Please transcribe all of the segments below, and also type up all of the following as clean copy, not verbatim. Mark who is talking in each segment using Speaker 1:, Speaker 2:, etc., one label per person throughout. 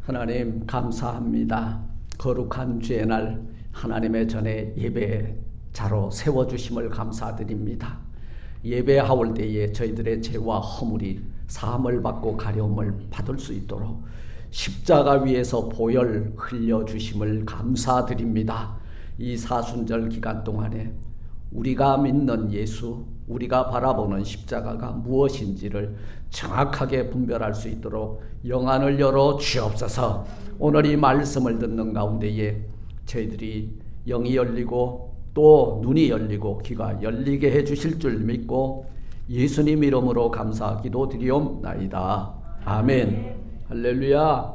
Speaker 1: 하나님 감사합니다. 거룩한 주의 날 하나님의 전에 예배자로 세워주심을 감사드립니다. 예배하올 때에 저희들의 죄와 허물이 사함을 받고 가려움을 받을 수 있도록 십자가 위에서 보혈 흘려주심을 감사드립니다. 이 사순절 기간 동안에 우리가 믿는 예수, 우리가 바라보는 십자가가 무엇인지를 정확하게 분별할 수 있도록 영안을 열어 주옵소서. 오늘 이 말씀을 듣는 가운데에 저희들이 영이 열리고 또 눈이 열리고 귀가 열리게 해주실 줄 믿고 예수님 이름으로 감사 기도드리옵나이다. 아멘. 할렐루야.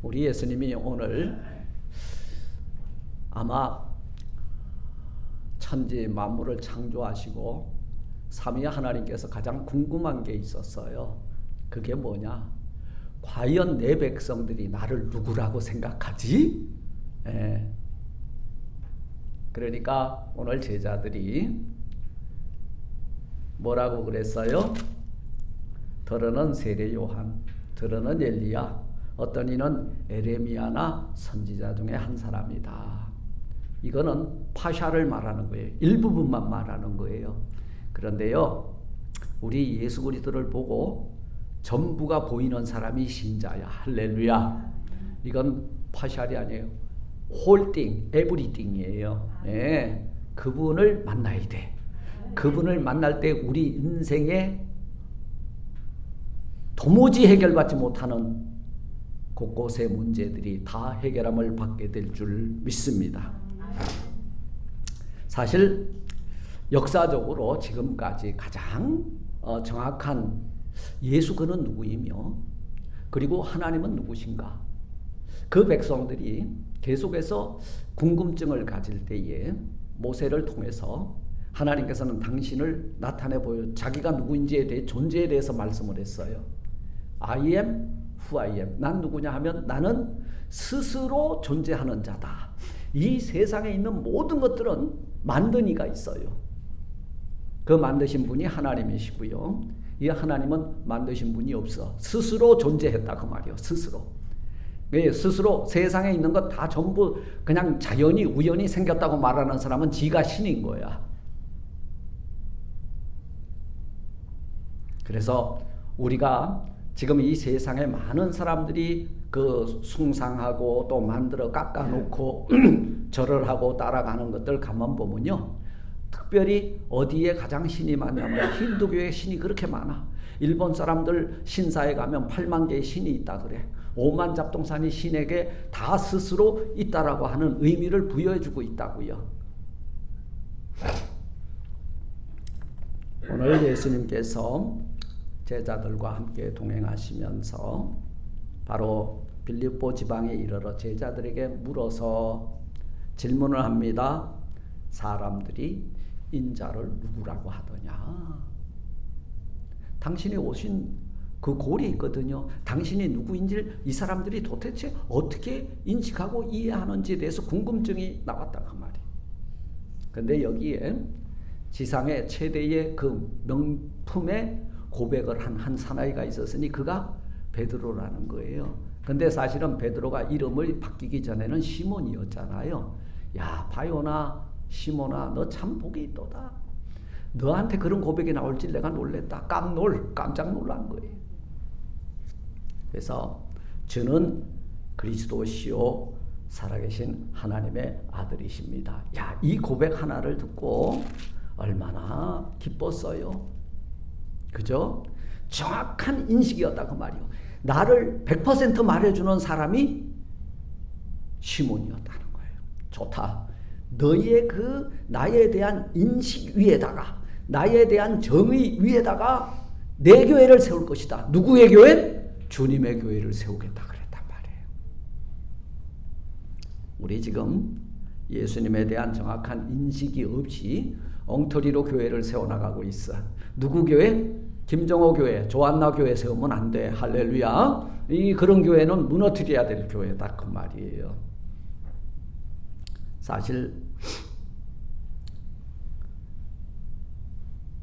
Speaker 1: 우리 예수님이 오늘 아마 천지 만물을 창조하시고 삼위 하나님께서 가장 궁금한 게 있었어요. 그게 뭐냐? 과연 내 백성들이 나를 누구라고 생각하지? 그러니까 오늘 제자들이 뭐라고 그랬어요? 더러는 세례 요한, 더러는 엘리야, 어떤 이는 에레미야나 선지자 중에 한 사람이다. 이거는 파샤를 말하는 거예요. 일부분만 말하는 거예요. 그런데요, 우리 예수 그리스도를 보고 전부가 보이는 사람이 신자야. 할렐루야. 이건 파샬이 아니에요. whole thing, everything이에요. 네, 그분을 만나야 돼. 그분을 만날 때 우리 인생에 도무지 해결받지 못하는 곳곳의 문제들이 다 해결함을 받게 될 줄 믿습니다. 사실 역사적으로 지금까지 가장 정확한 예수 그는 누구이며 그리고 하나님은 누구신가, 그 백성들이 계속해서 궁금증을 가질 때에 모세를 통해서 하나님께서는 당신을 나타내 보여 자기가 누구인지에 대해 존재에 대해서 말씀을 했어요. I am who I am. 난 누구냐 하면 나는 스스로 존재하는 자다. 이 세상에 있는 모든 것들은 만든 이가 있어요. 그 만드신 분이 하나님이시고요. 이 하나님은 만드신 분이 없어. 스스로 존재했다 그 말이에요. 스스로. 스스로 세상에 있는 것 다 전부 그냥 자연히 우연히 생겼다고 말하는 사람은 지가 신인 거야. 그래서 우리가 지금 이 세상에 많은 사람들이 그 숭상하고 또 만들어 깎아놓고 절을 하고 따라가는 것들 가만 보면요, 특별히 어디에 가장 신이 많냐면 힌두교의 신이 그렇게 많아. 일본 사람들 신사에 가면 8만 개의 신이 있다 그래. 5만 잡동산이 신에게 다 스스로 있다라고 하는 의미를 부여해주고 있다고요. 오늘 예수님께서 제자들과 함께 동행하시면서 바로 빌립보 지방에 이르러 제자들에게 물어서 질문을 합니다. 사람들이 인자를 누구라고 하더냐? 당신이 오신 그 골이 있거든요. 당신이 누구인지를 이 사람들이 도대체 어떻게 인식하고 이해하는지에 대해서 궁금증이 나왔다 그 말이에요. 그런데 여기에 지상의 최대의 그 명품의 고백을 한 사나이가 있었으니 그가 베드로라는 거예요. 근데 사실은 베드로가 이름을 바뀌기 전에는 시몬이었잖아요. 야, 바요나 시몬아, 너 참 복이 있도다. 너한테 그런 고백이 나올 줄 내가 놀랬다. 깜짝 놀란 거예요. 그래서 저는 그리스도시요 살아계신 하나님의 아들이십니다. 야, 이 고백 하나를 듣고 얼마나 기뻤어요. 그죠? 정확한 인식이었다 그 말이요. 나를 100% 말해주는 사람이 시몬이었다는 거예요. 좋다. 너의 그 나에 대한 인식 위에다가 나에 대한 정의 위에다가 내 교회를 세울 것이다. 누구의 교회? 주님의 교회를 세우겠다 그랬단 말이에요. 우리 지금 예수님에 대한 정확한 인식이 없이 엉터리로 교회를 세워나가고 있어. 누구 교회? 김정호 교회, 조한나 교회 세우면 안 돼. 할렐루야. 그런 교회는 무너뜨려야 될 교회다 그 말이에요. 사실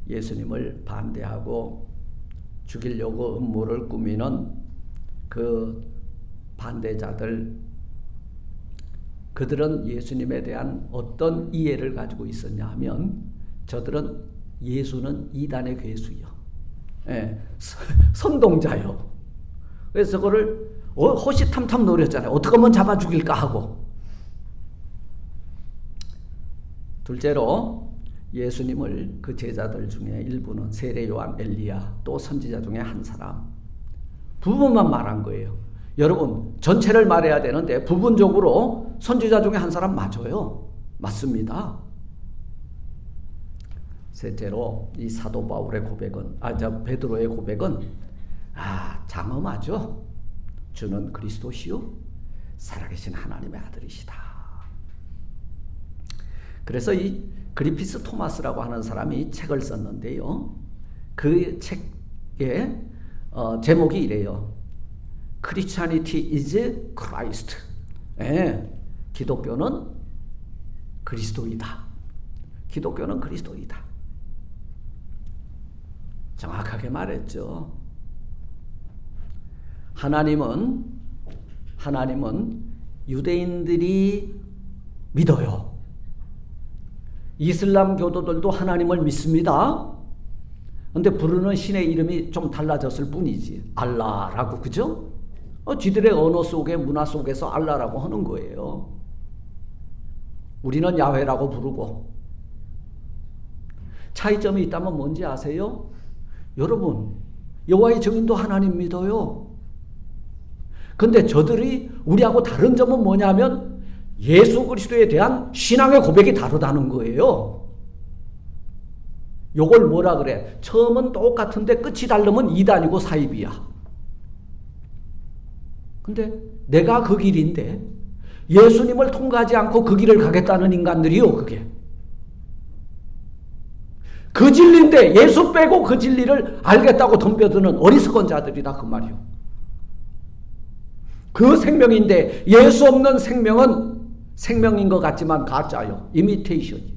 Speaker 1: 예수님을 반대하고 죽이려고 음모를 꾸미는 그 반대자들, 그들은 예수님에 대한 어떤 이해를 가지고 있었냐 하면, 저들은 예수는 이단의 괴수요, 선동자요. 그래서 저거를 호시탐탐 노렸잖아요. 어떻게 하면 잡아 죽일까 하고. 둘째로 예수님을 그 제자들 중에 일부는 세례 요한, 엘리야, 또 선지자 중에 한 사람, 부분만 말한 거예요. 여러분, 전체를 말해야 되는데 부분적으로 선지자 중에 한 사람 맞아요. 맞습니다. 셋째로 이 사도 바울의 고백은, 베드로의 고백은 장엄하죠. 주는 그리스도시요 살아계신 하나님의 아들이시다. 그래서 이 그리피스 토마스라고 하는 사람이 책을 썼는데요. 그 책의 제목이 이래요. Christianity is Christ. 기독교는 그리스도이다. 기독교는 그리스도이다. 정확하게 말했죠. 하나님은 유대인들이 믿어요. 이슬람 교도들도 하나님을 믿습니다. 근데 부르는 신의 이름이 좀 달라졌을 뿐이지. 알라라고, 그죠? 지들의 언어 속에, 문화 속에서 알라라고 하는 거예요. 우리는 야훼라고 부르고. 차이점이 있다면 뭔지 아세요? 여러분, 여호와의 증인도 하나님 믿어요. 근데 저들이 우리하고 다른 점은 뭐냐면 예수 그리스도에 대한 신앙의 고백이 다르다는 거예요. 요걸 뭐라 그래? 처음은 똑같은데 끝이 다르면 이단이고 사이비야. 근데 내가 그 길인데 예수님을 통과하지 않고 그 길을 가겠다는 인간들이요, 그게. 그 진리인데 예수 빼고 그 진리를 알겠다고 덤벼드는 어리석은 자들이다, 그 말이요. 그 생명인데 예수 없는 생명은 생명인 것 같지만 가짜요. 이미테이션이.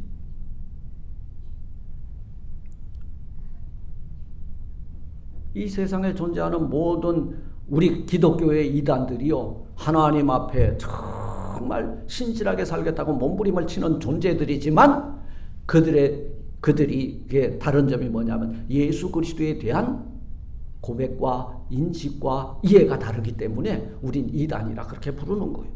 Speaker 1: 이 세상에 존재하는 모든 우리 기독교의 이단들이요, 하나님 앞에 정말 신실하게 살겠다고 몸부림을 치는 존재들이지만 그들이 다른 점이 뭐냐면 예수 그리스도에 대한 고백과 인식과 이해가 다르기 때문에 우린 이단이라 그렇게 부르는 거예요.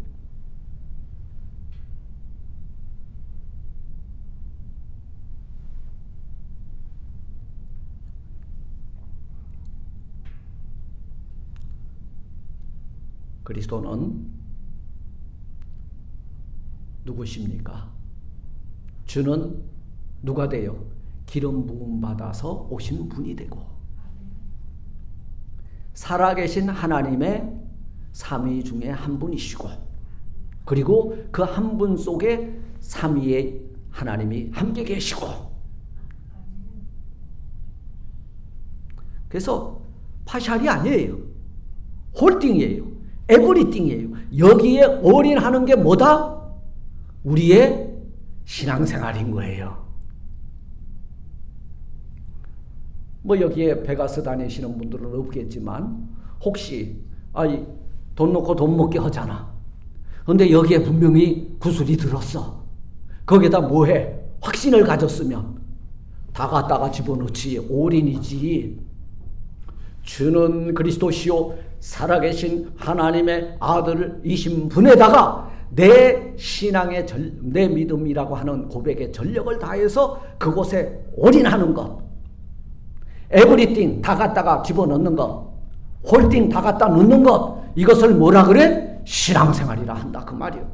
Speaker 1: 그리스도는 누구십니까? 주는 누가 돼요? 기름 부음 받아서 오신 분이 되고, 살아계신 하나님의 삼위 중에 한 분이시고, 그리고 그 한 분 속에 삼위의 하나님이 함께 계시고. 그래서 파샬이 아니에요. 홀딩이에요. 에브리띵이에요. 여기에 올인하는 게 뭐다? 우리의 신앙생활인 거예요. 뭐 여기에 베가스 다니시는 분들은 없겠지만 혹시 돈 놓고 돈 먹게 하잖아. 근데 여기에 분명히 구슬이 들었어. 거기에다 뭐해? 확신을 가졌으면 다 갖다가 집어넣지. 올인이지. 주는 그리스도시요 살아계신 하나님의 아들이신 분에다가 내 신앙의 내 믿음이라고 하는 고백의 전력을 다해서 그곳에 올인하는 것. 에브리띵 다 갖다가 집어넣는 것, 홀딩 다 갖다 넣는 것, 이것을 뭐라 그래? 신앙생활이라 한다, 그 말이요.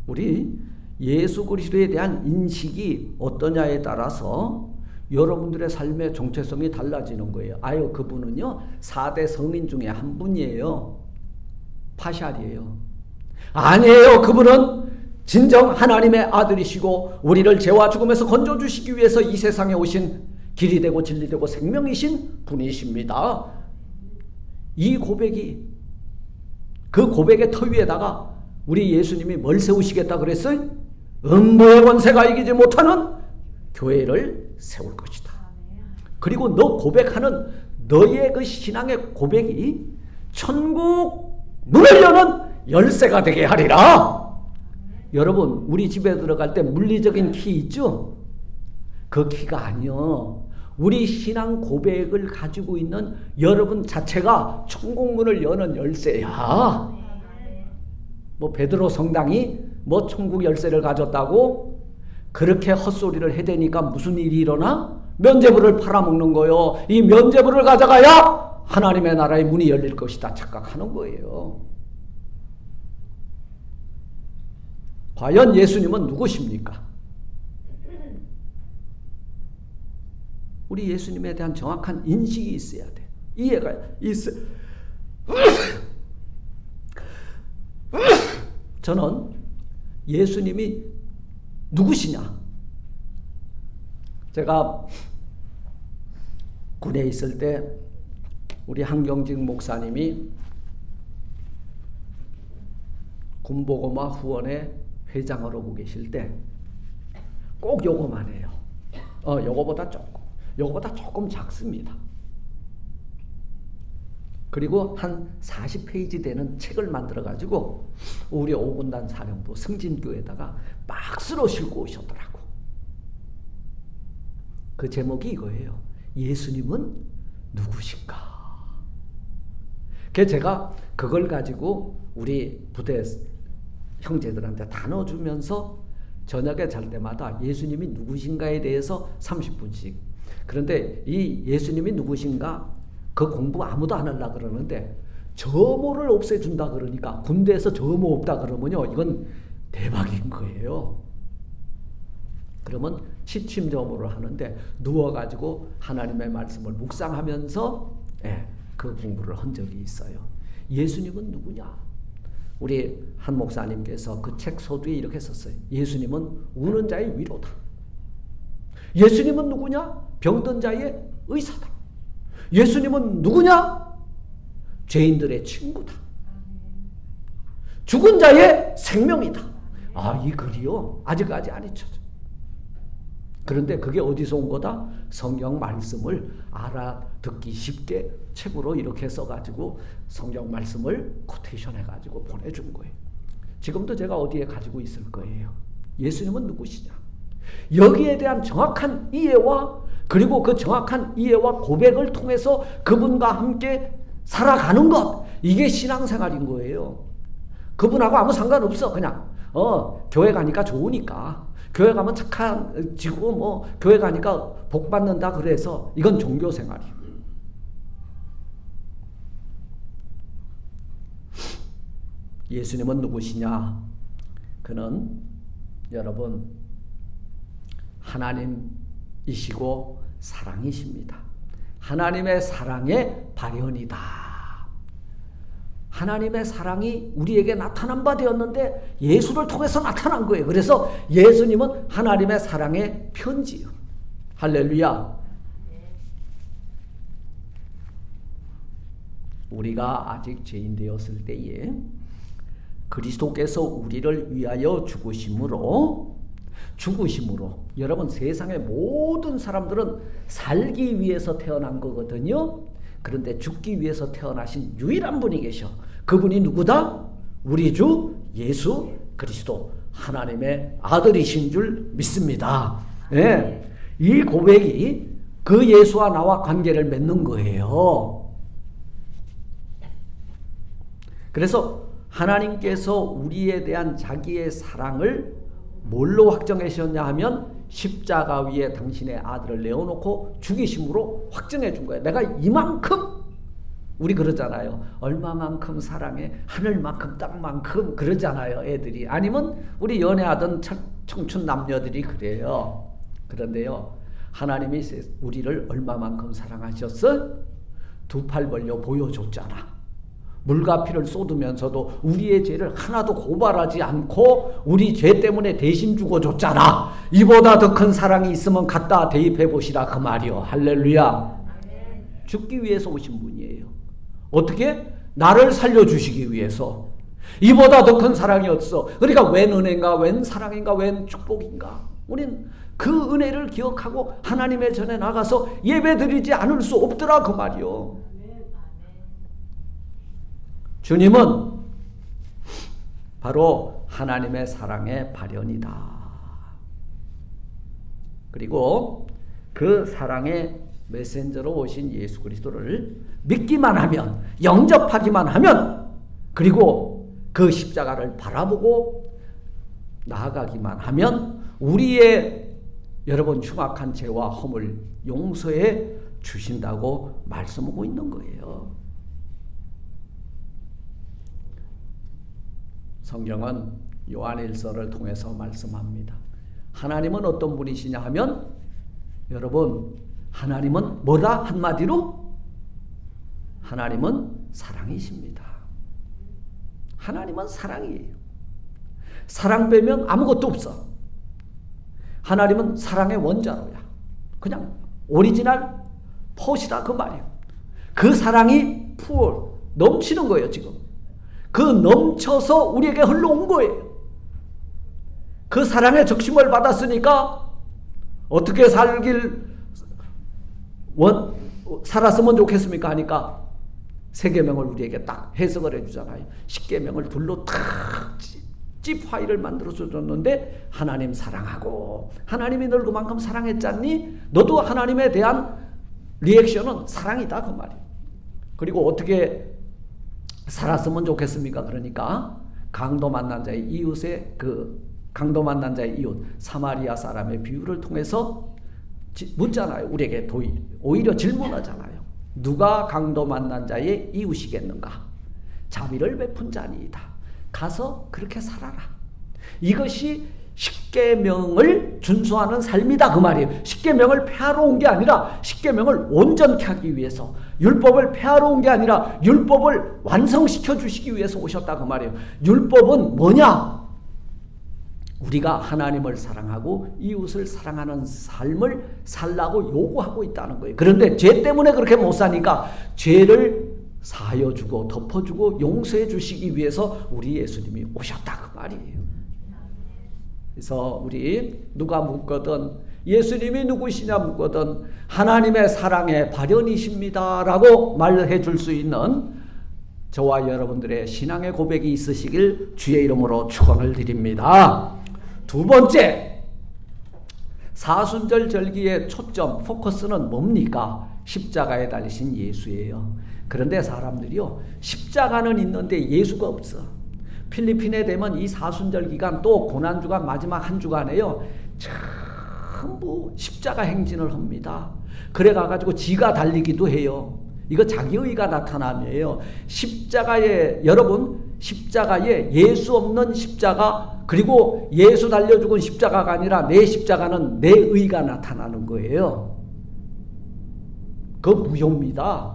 Speaker 1: 우리 예수 그리스도에 대한 인식이 어떠냐에 따라서 여러분들의 삶의 정체성이 달라지는 거예요. 그분은요 4대 성인 중에 한 분이에요. 파샬이에요. 아니에요. 그분은 진정 하나님의 아들이시고 우리를 죄와 죽음에서 건져주시기 위해서 이 세상에 오신 길이 되고 진리 되고 생명이신 분이십니다. 이 고백이, 그 고백의 터 위에다가 우리 예수님이 뭘 세우시겠다 그랬어요? 음부의 권세가 이기지 못하는 교회를 세울 것이다. 그리고 너 고백하는 너희의 그 신앙의 고백이 천국 문을 여는 열쇠가 되게 하리라. 여러분, 우리 집에 들어갈 때 물리적인 키 있죠? 그 키가 아니요. 우리 신앙 고백을 가지고 있는 여러분 자체가 천국 문을 여는 열쇠야. 뭐 베드로 성당이 뭐 천국 열쇠를 가졌다고 그렇게 헛소리를 해대니까 무슨 일이 일어나? 면죄부를 팔아먹는 거요. 이 면죄부를 가져가야 하나님의 나라의 문이 열릴 것이다 착각하는 거예요. 과연 예수님은 누구십니까? 우리 예수님에 대한 정확한 인식이 있어야 돼. 이해가 있어. 저는 예수님이 누구시냐? 제가 군에 있을 때 우리 한경직 목사님이 군보고마 후원회 회장을 하고 계실 때 꼭 요거만 해요. 요거보다 조금 작습니다. 그리고 한 40페이지 되는 책을 만들어가지고 우리 5군단 사령부 승진교에다가 박스로 싣고 오셨더라고. 그 제목이 이거예요. 예수님은 누구신가? 그래서 제가 그걸 가지고 우리 부대 형제들한테 다 넣어주면서 저녁에 잘 때마다 예수님이 누구신가에 대해서 30분씩. 그런데 이 예수님이 누구신가 그 공부 아무도 안 하려고 그러는데 점호를 없애준다 그러니까 군대에서 점호 없다 그러면요 이건 대박인 거예요. 그러면 취침점호를 하는데 누워가지고 하나님의 말씀을 묵상하면서 그 공부를 한 적이 있어요. 예수님은 누구냐? 우리 한 목사님께서 그 책 소두에 이렇게 썼어요. 예수님은 우는 자의 위로다. 예수님은 누구냐? 병든 자의 의사다. 예수님은 누구냐? 죄인들의 친구다. 죽은 자의 생명이다. 이 글이요 아직까지 안 잊혀져. 그런데 그게 어디서 온 거다? 성경 말씀을 알아듣기 쉽게 책으로 이렇게 써가지고 성경 말씀을 코테이션 해가지고 보내준 거예요. 지금도 제가 어디에 가지고 있을 거예요. 예수님은 누구시냐? 여기에 대한 정확한 이해와 그리고 그 정확한 이해와 고백을 통해서 그분과 함께 살아가는 것, 이게 신앙생활인 거예요. 그분하고 아무 상관없어. 그냥 교회 가니까 좋으니까, 교회 가면 착해지고 뭐 교회 가니까 복 받는다 그래서 이건 종교생활이에요. 예수님은 누구시냐? 그는 여러분 하나님이시고 사랑이십니다. 하나님의 사랑의 발현이다. 하나님의 사랑이 우리에게 나타난 바 되었는데 예수를 통해서 나타난 거예요. 그래서 예수님은 하나님의 사랑의 편지요. 할렐루야. 우리가 아직 죄인 되었을 때에 그리스도께서 우리를 위하여 죽으심으로 여러분 세상의 모든 사람들은 살기 위해서 태어난 거거든요. 그런데 죽기 위해서 태어나신 유일한 분이 계셔. 그분이 누구다? 우리 주 예수 그리스도 하나님의 아들이신 줄 믿습니다. 네. 이 고백이 그 예수와 나와 관계를 맺는 거예요. 그래서 하나님께서 우리에 대한 자기의 사랑을 뭘로 확정하셨냐 하면 십자가 위에 당신의 아들을 내어놓고 죽이심으로 확정해 준 거예요. 내가 이만큼, 우리 그러잖아요. 얼마만큼 사랑해? 하늘만큼 땅만큼 그러잖아요. 애들이. 아니면 우리 연애하던 청춘 남녀들이 그래요. 그런데요, 하나님이 우리를 얼마만큼 사랑하셨어? 두 팔 벌려 보여줬잖아. 물과 피를 쏟으면서도 우리의 죄를 하나도 고발하지 않고 우리 죄 때문에 대신 죽어줬잖아. 이보다 더 큰 사랑이 있으면 갖다 대입해 보시라 그 말이요. 할렐루야. 죽기 위해서 오신 분이에요. 어떻게? 나를 살려주시기 위해서. 이보다 더 큰 사랑이 없어. 그러니까 웬 은혜인가, 웬 사랑인가, 웬 축복인가. 우린 그 은혜를 기억하고 하나님의 전에 나가서 예배드리지 않을 수 없더라 그 말이요. 주님은 바로 하나님의 사랑의 발현이다. 그리고 그 사랑의 메신저로 오신 예수 그리스도를 믿기만 하면, 영접하기만 하면, 그리고 그 십자가를 바라보고 나아가기만 하면 우리의 여러분 흉악한 죄와 허물 용서해 주신다고 말씀하고 있는 거예요. 성경은 요한일서를 통해서 말씀합니다. 하나님은 어떤 분이시냐 하면, 여러분, 하나님은 뭐다? 한마디로 하나님은 사랑이십니다. 하나님은 사랑이에요. 사랑 빼면 아무것도 없어. 하나님은 사랑의 원자로야. 그냥 오리지널 폿이다 그 말이에요. 그 사랑이 넘치는 거예요 지금. 그 넘쳐서 우리에게 흘러온 거예요. 그 사랑의 적심을 받았으니까 어떻게 살았으면 좋겠습니까 하니까 세계명을 우리에게 딱 해석을 해주잖아요. 십계명을 둘로 탁 찝파이를 만들어서 줬는데, 하나님 사랑하고 하나님이 널 그만큼 사랑했잖니? 너도 하나님에 대한 리액션은 사랑이다 그 말이에요. 그리고 어떻게 살았으면 좋겠습니까? 그러니까 강도 만난 자의 이웃의 강도 만난 자의 이웃 사마리아 사람의 비유를 통해서 묻잖아요. 우리에게 오히려 질문하잖아요. 누가 강도 만난 자의 이웃이겠는가? 자비를 베푼 자니이다. 가서 그렇게 살아라. 이것이 십계명을 준수하는 삶이다 그 말이에요. 십계명을 폐하러 온 게 아니라 십계명을 온전케 하기 위해서, 율법을 폐하러 온 게 아니라 율법을 완성시켜 주시기 위해서 오셨다 그 말이에요. 율법은 뭐냐? 우리가 하나님을 사랑하고 이웃을 사랑하는 삶을 살라고 요구하고 있다는 거예요. 그런데 죄 때문에 그렇게 못 사니까 죄를 사여주고 덮어주고 용서해 주시기 위해서 우리 예수님이 오셨다 그 말이에요. 그래서 우리 누가 묻거든 예수님이 누구시냐 묻거든 하나님의 사랑의 발현이십니다 라고 말해 줄 수 있는 저와 여러분들의 신앙의 고백이 있으시길 주의 이름으로 축원을 드립니다. 두 번째, 사순절 절기의 초점, 포커스는 뭡니까? 십자가에 달리신 예수예요. 그런데 사람들이요, 십자가는 있는데 예수가 없어. 필리핀에 되면 이 사순절 기간 또 고난주간 마지막 한 주간에요, 전부 십자가 행진을 합니다. 그래 가지고 지가 달리기도 해요. 이거 자기의가 나타남이에요. 십자가에, 여러분, 십자가에 예수 없는 십자가, 그리고 예수 달려 죽은 십자가가 아니라 내 십자가는 내 의가 나타나는 거예요. 그거 무효입니다.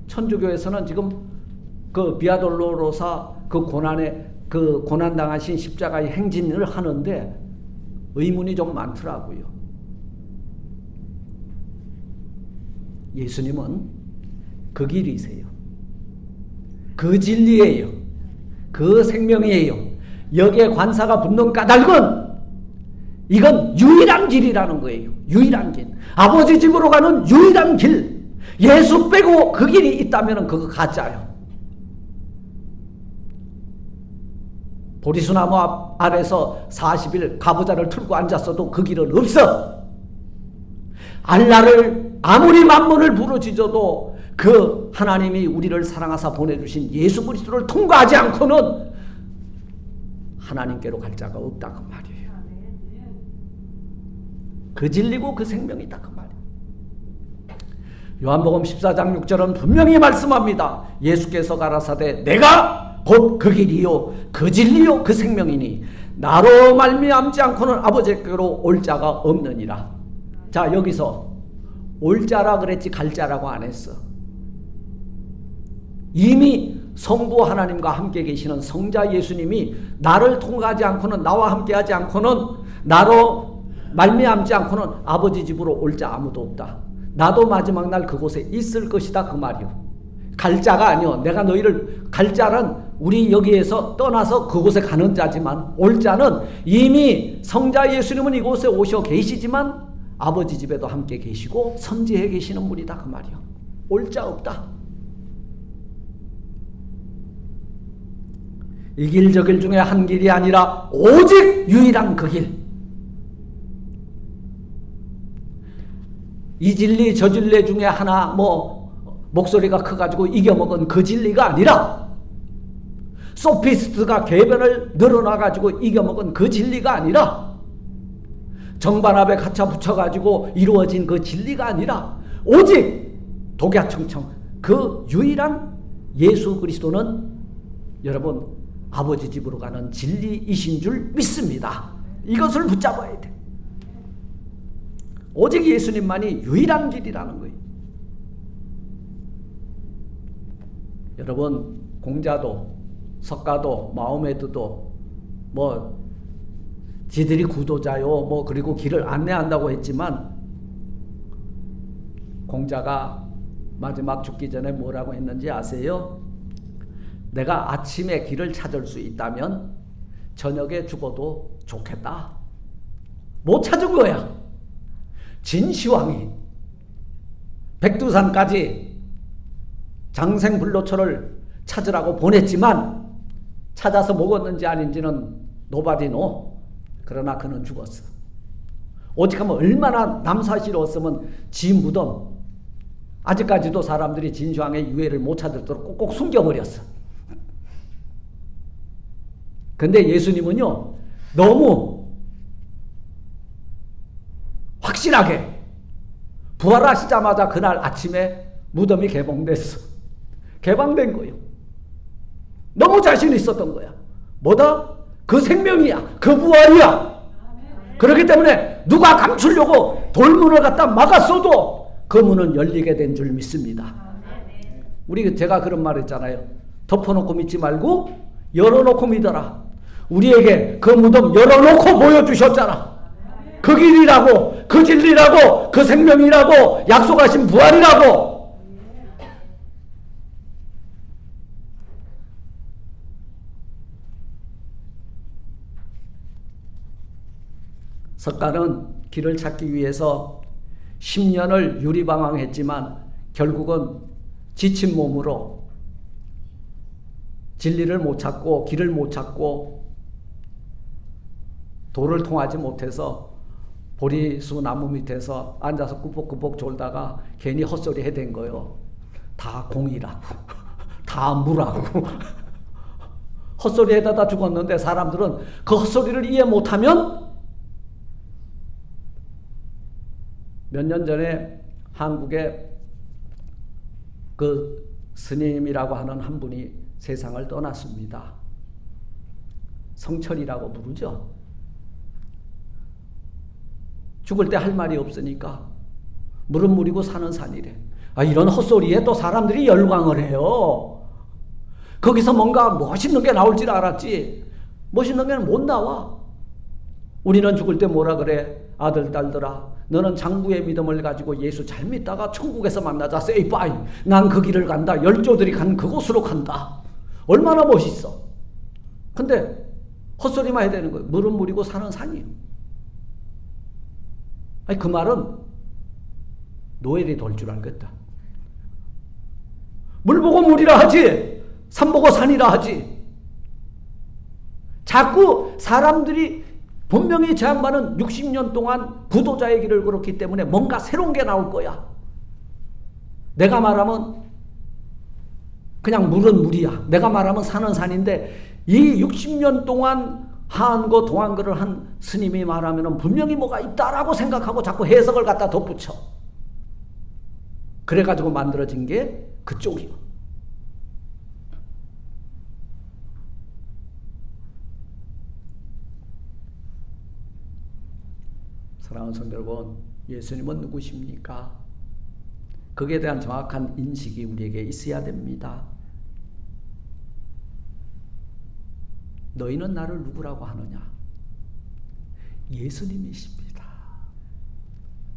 Speaker 1: 천주교에서는 지금 그 비아돌로로사 그 고난 당하신 십자가의 행진을 하는데 의문이 좀 많더라고요. 예수님은 그 길이세요. 그 진리예요. 그 생명이에요. 여기에 관사가 붙는 까닭은 이건 유일한 길이라는 거예요. 유일한 길. 아버지 집으로 가는 유일한 길. 예수 빼고 그 길이 있다면 그거 가짜요. 보리수나무 아래서 40일 가부좌를 틀고 앉았어도 그 길은 없어. 알라를 아무리 만문을 부르짖어도 그 하나님이 우리를 사랑하사 보내주신 예수 그리스도를 통과하지 않고는 하나님께로 갈 자가 없다 그 말이에요. 그 진리고 그 생명이다 그 말이에요. 요한복음 14장 6절은 분명히 말씀합니다. 예수께서 가라사대 내가 곧 그 길이요 그 진리요 그 생명이니 나로 말미암지 않고는 아버지께로 올 자가 없느니라. 자, 여기서 올 자라 그랬지 갈 자라고 안 했어. 이미 성부 하나님과 함께 계시는 성자 예수님이 나를 통과하지 않고는, 나와 함께하지 않고는, 나로 말미암지 않고는 아버지 집으로 올 자 아무도 없다. 나도 마지막 날 그곳에 있을 것이다 그 말이요. 갈 자가 아니요. 내가 너희를 갈 자는 우리 여기에서 떠나서 그곳에 가는 자지만 올 자는 이미 성자 예수님은 이곳에 오셔 계시지만 아버지 집에도 함께 계시고 선지해 계시는 분이다 그 말이요. 올 자 없다. 이 길 저 길 중에 한 길이 아니라 오직 유일한 그 길. 이 진리 저 진리 중에 하나 목소리가 커가지고 이겨먹은 그 진리가 아니라 소피스트가 궤변을 늘어나가지고 이겨먹은 그 진리가 아니라 정반 앞에 갖다 붙여가지고 이루어진 그 진리가 아니라 오직 독야청청 그 유일한 예수 그리스도는 여러분 아버지 집으로 가는 진리이신 줄 믿습니다. 이것을 붙잡아야 돼. 오직 예수님만이 유일한 길이라는 거예요. 여러분 공자도 석가도 마호메드도 지들이 구도자요 그리고 길을 안내한다고 했지만 공자가 마지막 죽기 전에 뭐라고 했는지 아세요? 내가 아침에 길을 찾을 수 있다면 저녁에 죽어도 좋겠다. 못 찾은 거야. 진시황이 백두산까지 장생불로초를 찾으라고 보냈지만 찾아서 먹었는지 아닌지는 nobody know. 그러나 그는 죽었어. 오직 하면 얼마나 남사시로웠으면 지 무덤 아직까지도 사람들이 진시황의 유해를 못 찾도록 꼭꼭 숨겨버렸어. 근데 예수님은요 너무 확실하게 부활하시자마자 그날 아침에 무덤이 개봉됐어. 개방된 거예요. 너무 자신 있었던 거야. 뭐다? 그 생명이야. 그 부활이야. 그렇기 때문에 누가 감추려고 돌문을 갖다 막았어도 그 문은 열리게 된 줄 믿습니다. 제가 그런 말 했잖아요. 덮어놓고 믿지 말고 열어놓고 믿어라. 우리에게 그 무덤 열어놓고 보여주셨잖아. 그 길이라고, 그 진리라고, 그 생명이라고, 약속하신 부활이라고. 석가는 길을 찾기 위해서 10년을 유리방황했지만 결국은 지친 몸으로 진리를 못 찾고 길을 못 찾고 도를 통하지 못해서 보리수 나무 밑에서 앉아서 꾸벅꾸벅 졸다가 괜히 헛소리 해댄 거예요. 다 공이라고 다 무라고 헛소리 해다가 죽었는데 사람들은 그 헛소리를 이해 못하면 몇 년 전에 한국에 그 스님이라고 하는 한 분이 세상을 떠났습니다. 성철이라고 부르죠. 죽을 때 할 말이 없으니까 물은 물이고 산은 산이래. 이런 헛소리에 또 사람들이 열광을 해요. 거기서 뭔가 멋있는 게 나올 줄 알았지 멋있는 게 못 나와. 우리는 죽을 때 뭐라 그래? 아들 딸들아 너는 장부의 믿음을 가지고 예수 잘 믿다가 천국에서 만나자. say bye. 난 그 길을 간다. 열조들이 간 그곳으로 간다. 얼마나 멋있어. 근데 헛소리만 해야 되는 거예요. 물은 물이고 산은 산이에요. 그 말은 노엘이 돌 줄 알겠다. 물 보고 물이라 하지 산 보고 산이라 하지. 자꾸 사람들이 분명히 제 양반은 60년 동안 구도자의 길을 걸었기 때문에 뭔가 새로운 게 나올 거야. 내가 말하면 그냥 물은 물이야. 내가 말하면 산은 산인데 이 60년 동안 하한거 동한거를 한 스님이 말하면 분명히 뭐가 있다라고 생각하고 자꾸 해석을 갖다 덧붙여. 그래가지고 만들어진 게 그쪽이요. 사랑하는 성도 여러분, 예수님은 누구십니까? 거기에 대한 정확한 인식이 우리에게 있어야 됩니다. 너희는 나를 누구라고 하느냐? 예수님이십니다.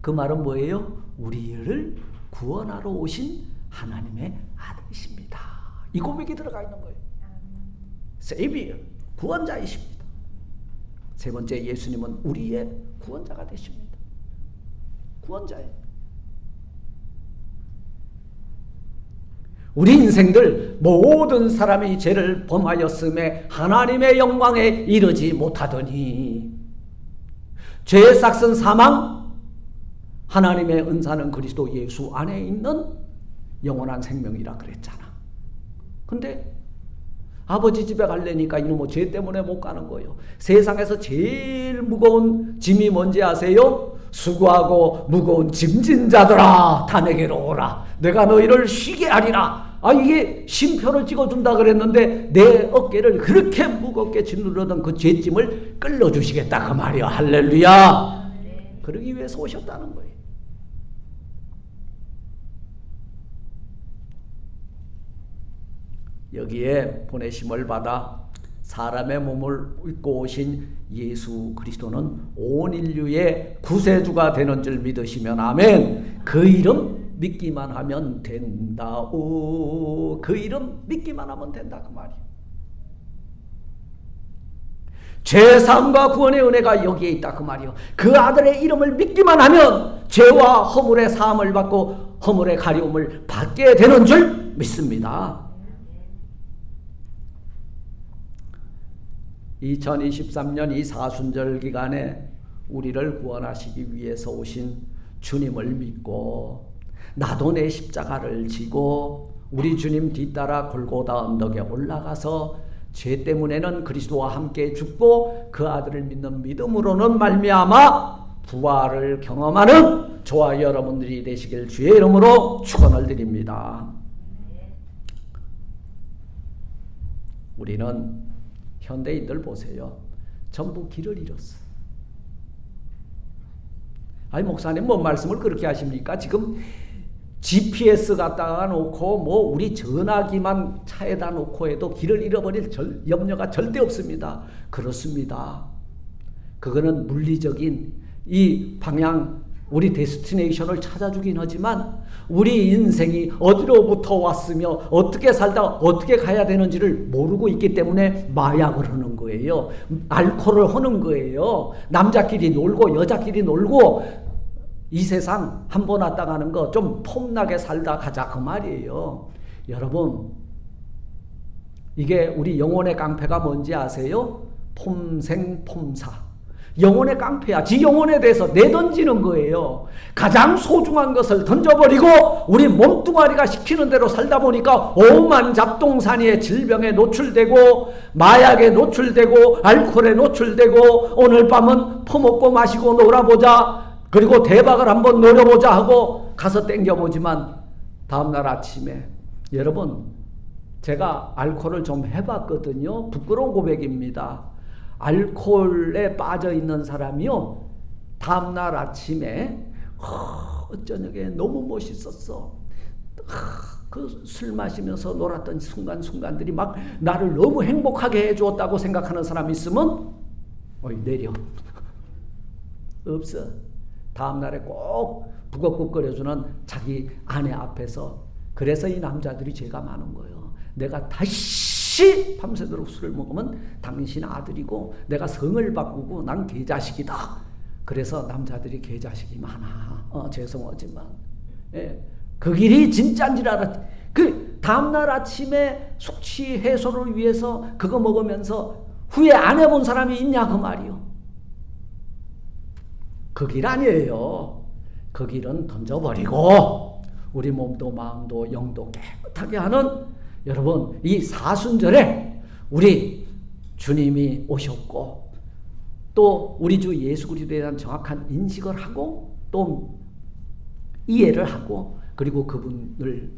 Speaker 1: 그 말은 뭐예요? 우리를 구원하러 오신 하나님의 아들이십니다. 이 고백이 들어가 있는 거예요. 세이비어, 구원자이십니다. 세 번째, 예수님은 우리의 구원자가 되십니다. 구원자예요. 우리 인생들 모든 사람이 죄를 범하였음에 하나님의 영광에 이르지 못하더니 죄의 싹은 사망, 하나님의 은사는 그리스도 예수 안에 있는 영원한 생명이라 그랬잖아. 근데 아버지 집에 가려니까 이놈의 죄 때문에 못 가는 거예요. 세상에서 제일 무거운 짐이 뭔지 아세요? 수고하고 무거운 짐진 자들아, 다 내게로 오라. 내가 너희를 쉬게 하리라. 이게 쉼표를 찍어준다 그랬는데 내 어깨를 그렇게 무겁게 짓누르던 그 죄짐을 끌어주시겠다 그 말이야. 할렐루야. 그러기 위해서 오셨다는 거예요. 여기에 보내심을 받아 사람의 몸을 입고 오신 예수 그리스도는 온 인류의 구세주가 되는 줄 믿으시면 아멘. 그 이름 믿기만 하면 된다. 그 이름 믿기만 하면 된다 그 말이에요. 죄사함과 구원의 은혜가 여기에 있다 그 말이에요. 그 아들의 이름을 믿기만 하면 죄와 허물의 사함을 받고 허물의 가리움을 받게 되는 줄 믿습니다. 2023년 이 사순절 기간에 우리를 구원하시기 위해서 오신 주님을 믿고 나도 내 십자가를 지고 우리 주님 뒤따라 골고다 언덕에 올라가서 죄 때문에는 그리스도와 함께 죽고 그 아들을 믿는 믿음으로는 말미암아 부활을 경험하는 저와 여러분들이 되시길 주의 이름으로 축원을 드립니다. 우리는 현대인들 보세요. 전부 길을 잃었어. 목사님 뭔 말씀을 그렇게 하십니까? 지금 GPS 갖다가 놓고 우리 전화기만 차에다 놓고 해도 길을 잃어버릴 염려가 절대 없습니다. 그렇습니다. 그거는 물리적인 이 방향, 우리 데스티네이션을 찾아주긴 하지만 우리 인생이 어디로부터 왔으며 어떻게 살다 어떻게 가야 되는지를 모르고 있기 때문에 마약을 하는 거예요. 알코올을 하는 거예요. 남자끼리 놀고 여자끼리 놀고 이 세상 한 번 왔다 가는 거 좀 폼나게 살다 가자 그 말이에요. 여러분, 이게 우리 영혼의 깡패가 뭔지 아세요? 폼생폼사. 영혼의 깡패야. 지 영혼에 대해서 내던지는 거예요. 가장 소중한 것을 던져버리고 우리 몸뚱아리가 시키는 대로 살다 보니까 오만 잡동사니의 질병에 노출되고 마약에 노출되고 알코올에 노출되고 오늘 밤은 퍼먹고 마시고 놀아보자, 그리고 대박을 한번 노려보자 하고 가서 땡겨보지만 다음날 아침에, 여러분 제가 알코올을 좀 해봤거든요. 부끄러운 고백입니다. 알코올에 빠져 있는 사람이요, 다음날 아침에 저녁에 너무 멋있었어. 그 술 마시면서 놀았던 순간순간들이 막 나를 너무 행복하게 해주었다고 생각하는 사람 있으면 내려. 없어. 다음날에 꼭 부걱부걱거려주는 자기 아내 앞에서. 그래서 이 남자들이 죄가 많은 거예요. 내가 다시 밤새도록 술을 먹으면 당신 아들이고 내가 성을 바꾸고 난 개자식이다. 그래서 남자들이 개자식이 많아. 죄송하지만 그 길이 진짜인 줄 알았지. 그 다음날 아침에 숙취 해소를 위해서 그거 먹으면서 후회 안 해본 사람이 있냐 그 말이요. 그 길 아니에요. 그 길은 던져버리고 우리 몸도 마음도 영도 깨끗하게 하는, 여러분 이 사순절에 우리 주님이 오셨고 또 우리 주 예수 그리스도에 대한 정확한 인식을 하고 또 이해를 하고 그리고 그분을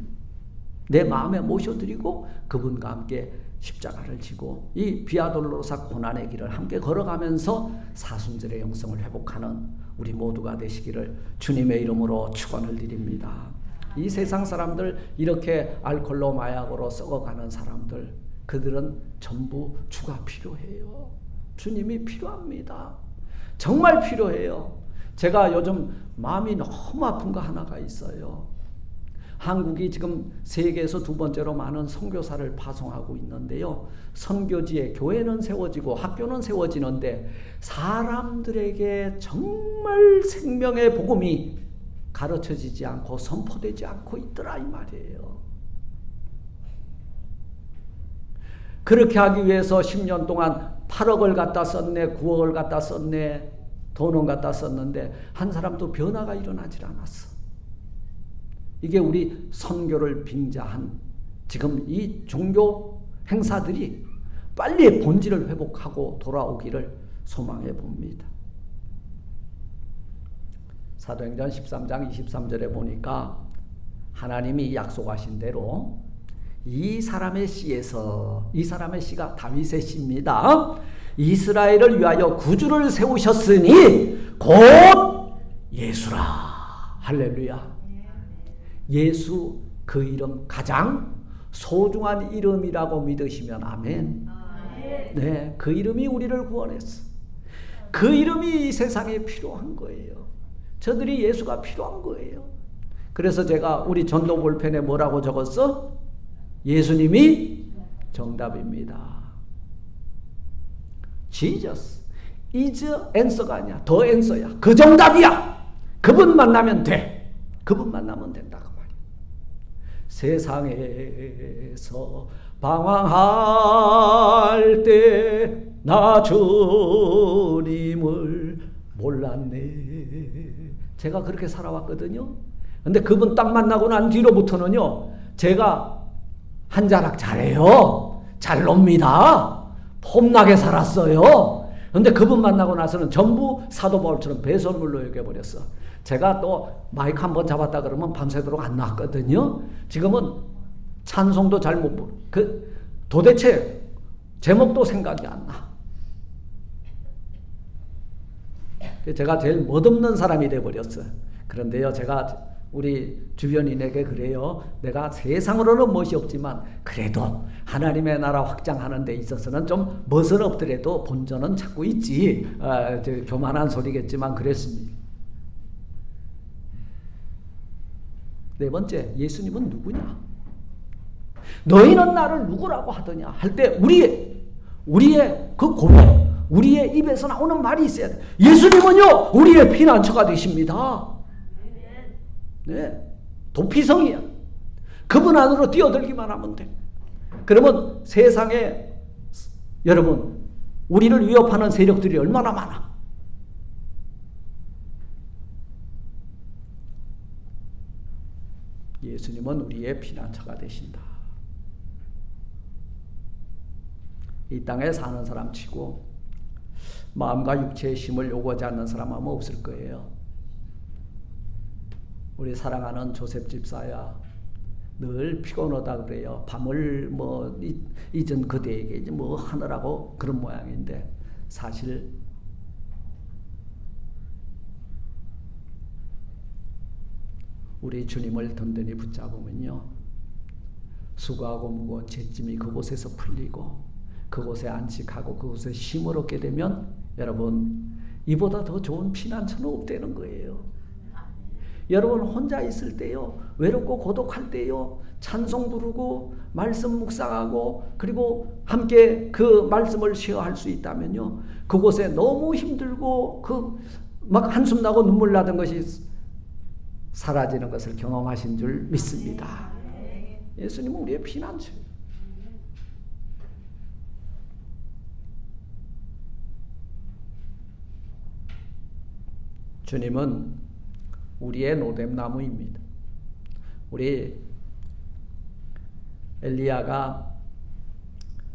Speaker 1: 내 마음에 모셔드리고 그분과 함께 십자가를 지고 이 비아돌로사 고난의 길을 함께 걸어가면서 사순절의 영성을 회복하는 우리 모두가 되시기를 주님의 이름으로 축원을 드립니다. 이 세상 사람들, 이렇게 알코올로 마약으로 썩어가는 사람들, 그들은 전부 주가 필요해요. 주님이 필요합니다. 정말 필요해요. 제가 요즘 마음이 너무 아픈 거 하나가 있어요. 한국이 지금 세계에서 두 번째로 많은 선교사를 파송하고 있는데요. 선교지에 교회는 세워지고 학교는 세워지는데 사람들에게 정말 생명의 복음이 가르쳐지지 않고 선포되지 않고 있더라 이 말이에요. 그렇게 하기 위해서 10년 동안 8억을 갖다 썼네, 9억을 갖다 썼네, 돈은 갖다 썼는데 한 사람도 변화가 일어나질 않았어. 이게 우리 선교를 빙자한 지금 이 종교 행사들이 빨리 본질을 회복하고 돌아오기를 소망해 봅니다. 사도행전 13장 23절에 보니까 하나님이 약속하신 대로 이 사람의 씨에서, 이 사람의 씨가 다윗의 씨입니다. 이스라엘을 위하여 구주를 세우셨으니 곧 예수라. 할렐루야. 예수 그 이름 가장 소중한 이름이라고 믿으시면 아멘. 네, 그 이름이 우리를 구원했어. 그 이름이 이 세상에 필요한 거예요. 저들이 예수가 필요한 거예요. 그래서 제가 우리 전도 볼펜에 뭐라고 적었어? 예수님이 정답입니다. Jesus is answer가 아니야. 더 answer야. 그 정답이야. 그분 만나면 돼. 그분 만나면 된다. 세상에서 방황할 때 나 주님을 몰랐네. 제가 그렇게 살아왔거든요. 근데 그분 딱 만나고 난 뒤로부터는요, 제가 한자락 잘해요. 잘 놉니다. 폼나게 살았어요. 근데 그분 만나고 나서는 전부 사도 바울처럼 배설물로 여겨버렸어. 제가 또 마이크 한번 잡았다 그러면 밤새도록 안 나왔거든요. 지금은 찬송도 잘 못 부르. 도대체 제목도 생각이 안 나. 제가 제일 멋없는 사람이 돼버렸어요. 그런데요, 제가 우리 주변인에게 그래요. 내가 세상으로는 멋이 없지만 그래도 하나님의 나라 확장하는 데 있어서는 좀 멋은 없더라도 본전은 찾고 있지. 교만한 소리겠지만 그랬습니다. 네 번째, 예수님은 누구냐? 너희는 나를 누구라고 하더냐? 할 때 우리의 그 고백, 우리의 입에서 나오는 말이 있어야 돼. 예수님은요, 우리의 피난처가 되십니다. 네, 도피성이야. 그분 안으로 뛰어들기만 하면 돼. 그러면 세상에 여러분, 우리를 위협하는 세력들이 얼마나 많아. 예수님은 우리의 피난처가 되신다. 이 땅에 사는 사람 치고 마음과 육체의 힘을 요구하지 않는 사람 아마 없을 거예요. 우리 사랑하는 조셉 집사야, 늘 피곤하다 그래요. 밤을 잊은 그대에게 하느라고 그런 모양인데, 사실 우리 주님을 든든히 붙잡으면요, 수고하고 무거운 죄짐이 그곳에서 풀리고 그곳에 안식하고 그곳에 쉼을 얻게 되면 여러분, 이보다 더 좋은 피난처는 없다는 거예요. 여러분 혼자 있을 때요, 외롭고 고독할 때요, 찬송 부르고 말씀 묵상하고 그리고 함께 그 말씀을 쉐어할 수 있다면요, 그곳에 너무 힘들고 막 한숨 나고 눈물 나던 것이 사라지는 것을 경험하신 줄 믿습니다. 예수님은 우리의 피난처예요. 주님은 우리의 노뎀나무입니다. 우리 엘리야가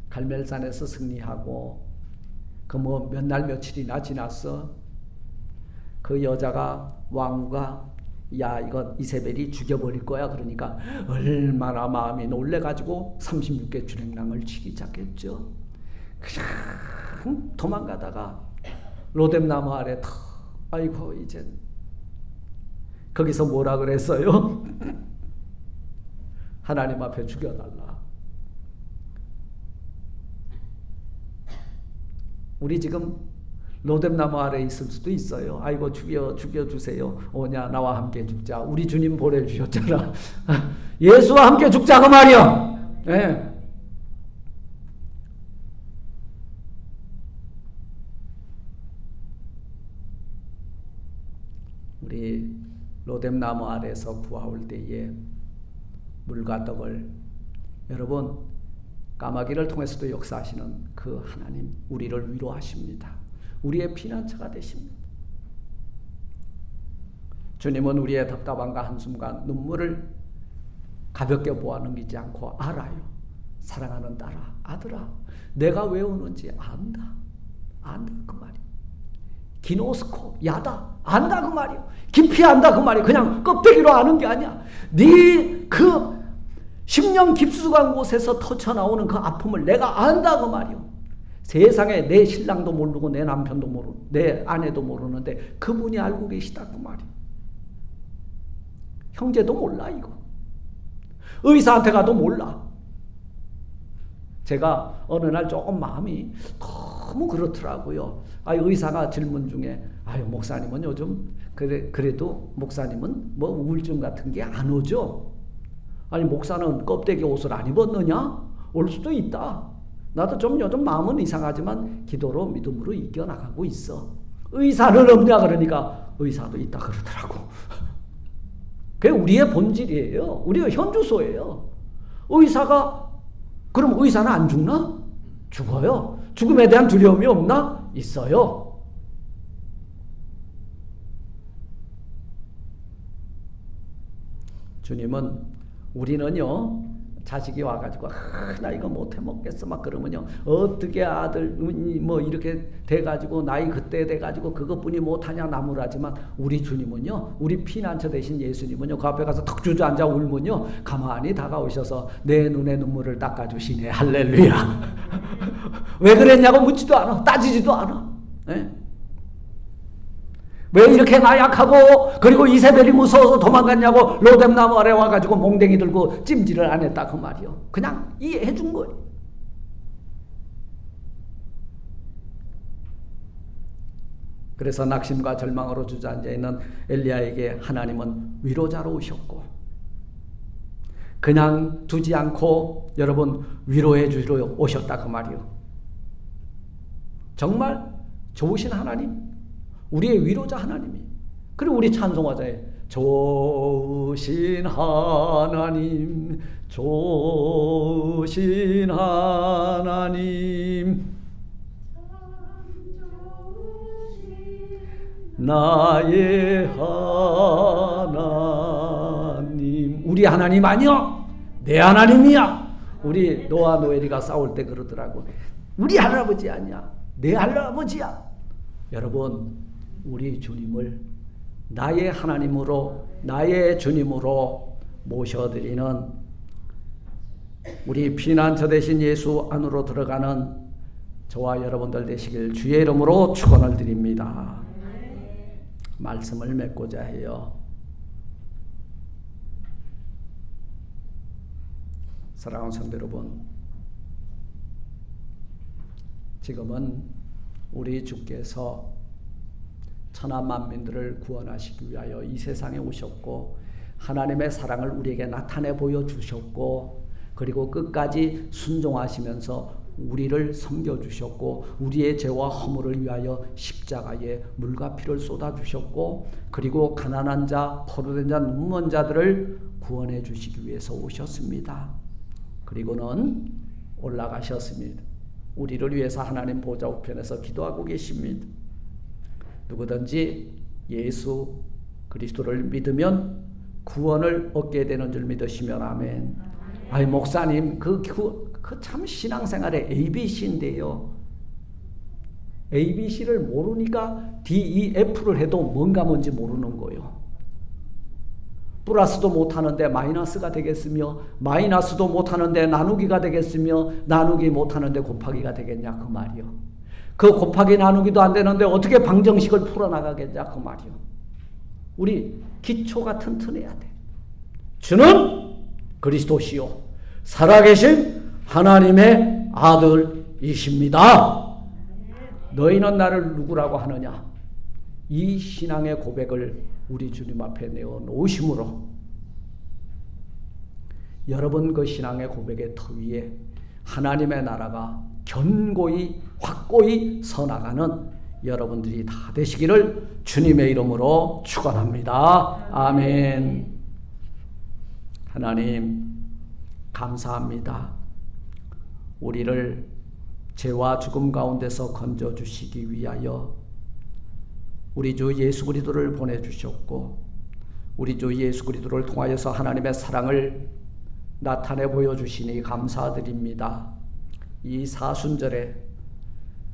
Speaker 1: 갈멜산에서 승리하고 몇 날 며칠이나 지났어. 그 여자가, 왕후가 야, 이거 이세벨이 죽여버릴 거야. 그러니까 얼마나 마음이 놀래가지고 36개 주랭랑을 치기 시작했죠. 그냥 도망가다가 로뎀나무 아래 탁, 아이고 이제 거기서 뭐라 그랬어요? 하나님 앞에 죽여달라. 우리 지금 로뎀나무 아래 있을 수도 있어요. 아이고 죽여주세요. 오냐 나와 함께 죽자. 우리 주님 보내주셨잖아. 예수와 함께 죽자 그 말이야. 네. 우리 로뎀나무 아래에서 구하올 때에 물과 떡을 여러분 까마귀를 통해서도 역사하시는 그 하나님 우리를 위로하십니다. 우리의 피난처가 되십니다. 주님은 우리의 답답함과 한숨과 눈물을 가볍게 보아 넘기지 않고 알아요. 사랑하는 딸아, 아들아, 내가 왜 우는지 안다. 안다 그 말이에요. 기노스코, 야다, 안다 그 말이에요. 깊이 안다 그 말이에요. 그냥 껍데기로 아는 게 아니야. 네 그 10년 깊숙한 곳에서 터쳐나오는 그 아픔을 내가 안다 그 말이요. 세상에 내 신랑도 모르고 내 남편도 모르고 내 아내도 모르는데 그분이 알고 계시다 그 말이요. 형제도 몰라 이거. 의사한테 가도 몰라. 제가 어느 날 조금 마음이 너무 그렇더라고요. 의사가 질문 중에 목사님은 요즘 그래도 목사님은 뭐 우울증 같은 게 안 오죠? 목사는 껍데기 옷을 안 입었느냐? 올 수도 있다. 나도 좀 요즘 마음은 이상하지만 기도로 믿음으로 이겨나가고 있어. 의사는 없냐 그러니까 의사도 있다 그러더라고. 그게 우리의 본질이에요. 우리의 현주소예요. 의사가 그럼 의사는 안 죽나? 죽어요. 죽음에 대한 두려움이 없나? 있어요. 주님은 우리는요 자식이 와가지고 나 이거 못해 먹겠어 막 그러면요 어떻게 아들 뭐 이렇게 돼가지고 나이 그때 돼가지고 그것뿐이 못하냐 나무라지만 우리 주님은요 우리 피난처 되신 예수님은요 그 앞에 가서 턱 주저앉아 울면요 가만히 다가오셔서 내 눈에 눈물을 닦아주시네. 할렐루야. 왜 그랬냐고 묻지도 않아. 따지지도 않아. 네? 왜 이렇게 나약하고 그리고 이세벨이 무서워서 도망갔냐고 로뎀나무 아래 와가지고 몽댕이 들고 찜질을 안 했다 그 말이요. 그냥 이해해 준 거예요. 그래서 낙심과 절망으로 주저앉아 있는 엘리야에게 하나님은 위로자로 오셨고 그냥 두지 않고 여러분 위로해 주러 오셨다 그 말이요. 정말 좋으신 하나님, 우리의 위로자 하나님이. 그리고 우리 찬송하자에 좋으신 하나님, 좋으신 하나님, 나의 하나님. 우리 하나님 아니야? 내 하나님이야. 우리 노아 노엘이가 싸울 때 그러더라고. 우리 할아버지 아니야. 내 할아버지야. 여러분 우리 주님을 나의 하나님으로 나의 주님으로 모셔드리는 우리 피난처 되신 예수 안으로 들어가는 저와 여러분들 되시길 주의 이름으로 축원을 드립니다. 말씀을 맺고자 해요. 사랑하는 성도 여러분, 지금은 우리 주께서 천하 만민들을 구원하시기 위하여 이 세상에 오셨고 하나님의 사랑을 우리에게 나타내 보여주셨고 그리고 끝까지 순종하시면서 우리를 섬겨주셨고 우리의 죄와 허물을 위하여 십자가에 물과 피를 쏟아주셨고 그리고 가난한 자, 포로된 자, 눈먼 자들을 구원해 주시기 위해서 오셨습니다. 그리고는 올라가셨습니다. 우리를 위해서 하나님 보좌 우편에서 기도하고 계십니다. 누구든지 예수 그리스도를 믿으면 구원을 얻게 되는 줄 믿으시면 아멘. 목사님 그 참 신앙생활의 ABC인데요. ABC를 모르니까 DEF를 해도 뭔가 뭔지 모르는 거예요. 플러스도 못하는데 마이너스가 되겠으며 마이너스도 못하는데 나누기가 되겠으며 나누기 못하는데 곱하기가 되겠냐 그 말이요. 그 곱하기 나누기도 안 되는데 어떻게 방정식을 풀어나가겠냐 그 말이요. 우리 기초가 튼튼해야 돼. 주는 그리스도시요 살아계신 하나님의 아들이십니다. 너희는 나를 누구라고 하느냐? 이 신앙의 고백을 우리 주님 앞에 내어놓으심으로 여러분 그 신앙의 고백의 터 위에 하나님의 나라가 견고히 확고히 서나가는 여러분들이 다 되시기를 주님의 이름으로 축원합니다. 아멘. 하나님 감사합니다. 우리를 죄와 죽음 가운데서 건져주시기 위하여 우리 주 예수 그리스도를 보내주셨고 우리 주 예수 그리스도를 통하여서 하나님의 사랑을 나타내 보여주시니 감사드립니다. 이 사순절에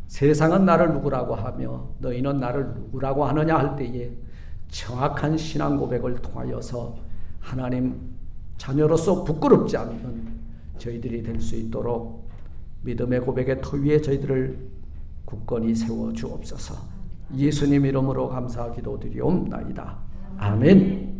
Speaker 1: 세상은 나를 누구라고 하며 너희는 나를 누구라고 하느냐 할 때에 정확한 신앙 고백을 통하여서 하나님 자녀로서 부끄럽지 않는 저희들이 될 수 있도록 믿음의 고백의 터 위에 저희들을 굳건히 세워 주옵소서. 예수님 이름으로 감사 기도드리옵나이다. 아멘.